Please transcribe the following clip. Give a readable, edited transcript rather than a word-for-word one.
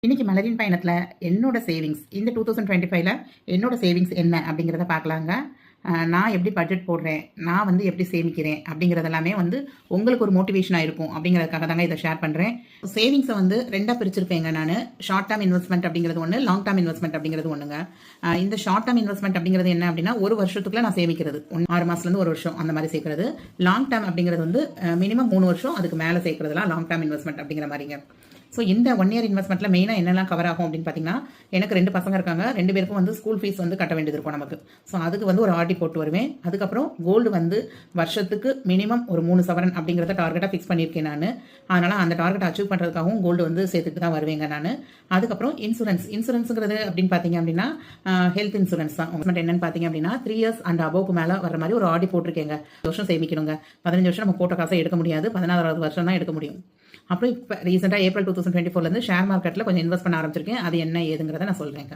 இன்னைக்கு மலரின் பயணத்தில் என்னோட சேவிங்ஸ் இந்த 2025ல என்னோட சேவிங்ஸ் என்ன அப்படிங்கிறத பார்க்கலாங்க. நான் எப்படி பட்ஜெட் போடுறேன், நான் வந்து எப்படி சேமிக்கிறேன் அப்படிங்கிறதெல்லாமே வந்து உங்களுக்கு ஒரு மோட்டிவேஷனாக இருக்கும் அப்படிங்கிறதுக்காக தாங்க இதை ஷேர் பண்ணுறேன். சேவிங்ஸை வந்து ரெண்டாக பிரிச்சிருக்கேங்க நான். ஷார்ட் டேர்ம் இன்வெஸ்ட்மெண்ட் அப்படிங்கிறது ஒன்று, லாங் டேர்ம் இன்வெஸ்ட்மெண்ட் அப்படிங்கிறது ஒன்றுங்க. இந்த ஷார்ட் டேர்ம் இன்வெஸ்ட்மெண்ட் அப்படிங்கிறது என்ன அப்படின்னா ஒரு வருஷத்துக்குள்ள நான் சேமிக்கிறது, 6 மாதத்துலேருந்து 1 வருஷம் அந்த மாதிரி சேர்க்கறது. லாங் டேர்ம் அப்படிங்கிறது வந்து மினிமம் 3 வருஷம் அதுக்கு மேலே சேர்க்கறதுலாம் லாங் டேர்ம் இன்வெஸ்ட்மெண்ட் அப்படிங்கிற மாதிரிங்க. ஸோ இந்த 1 இயர் இன்வெஸ்ட்மெண்ட்டில் மெயினாக என்னெல்லாம் கவர் ஆகும் அப்படின்னு பார்த்தீங்கன்னா, எனக்கு 2 பசங்க இருக்காங்க. 2 பேருக்கும் வந்து ஸ்கூல் ஃபீஸ் வந்து கட்ட வேண்டியது இருக்கும் நமக்கு. ஸோ அதுக்கு வந்து ஒரு ஆர்டி போட்டு வருவேன். அதுக்கப்புறம் கோல்டு வந்து வருஷத்துக்கு மினிமம் ஒரு 3 சவரன் அப்படிங்கிறத டார்கெட்டாக ஃபிக்ஸ் பண்ணியிருக்கேன் நான். அதனால் அந்த டார்கெட் அச்சீவ் பண்ணுறதுக்காகவும் கோல்டு வந்து சேர்த்துட்டு தான் வருவேங்க நான். அதுக்கப்புறம் இன்சூரன்ஸுங்கிறது அப்படின்னு பார்த்தீங்க அப்படின்னா ஹெல்த் இன்சூரன்ஸ் தான். உங்களுக்கு என்னன்னு பார்த்தீங்க அப்படின்னா 3 இயர்ஸ் அண்ட் அபோவுக்கு மேலே வர மாதிரி ஒரு ஆர்டி போட்டிருக்கேங்க. வருஷம் சேமிக்கணுங்க. 15 வருஷம் நம்ம போட்ட காசை எடுக்க முடியாது, 16வது வருஷம் தான் எடுக்க முடியும். அப்புறம் இப்போ ரீசெண்டாக ஏப்ரல் 2024லேருந்து ஷேர் மார்க்கெட்டில் கொஞ்சம் இன்வெஸ்ட் பண்ண ஆரம்பிச்சிருக்கேன். அது என்ன ஏதுங்கிறத நான் சொல்கிறேங்க.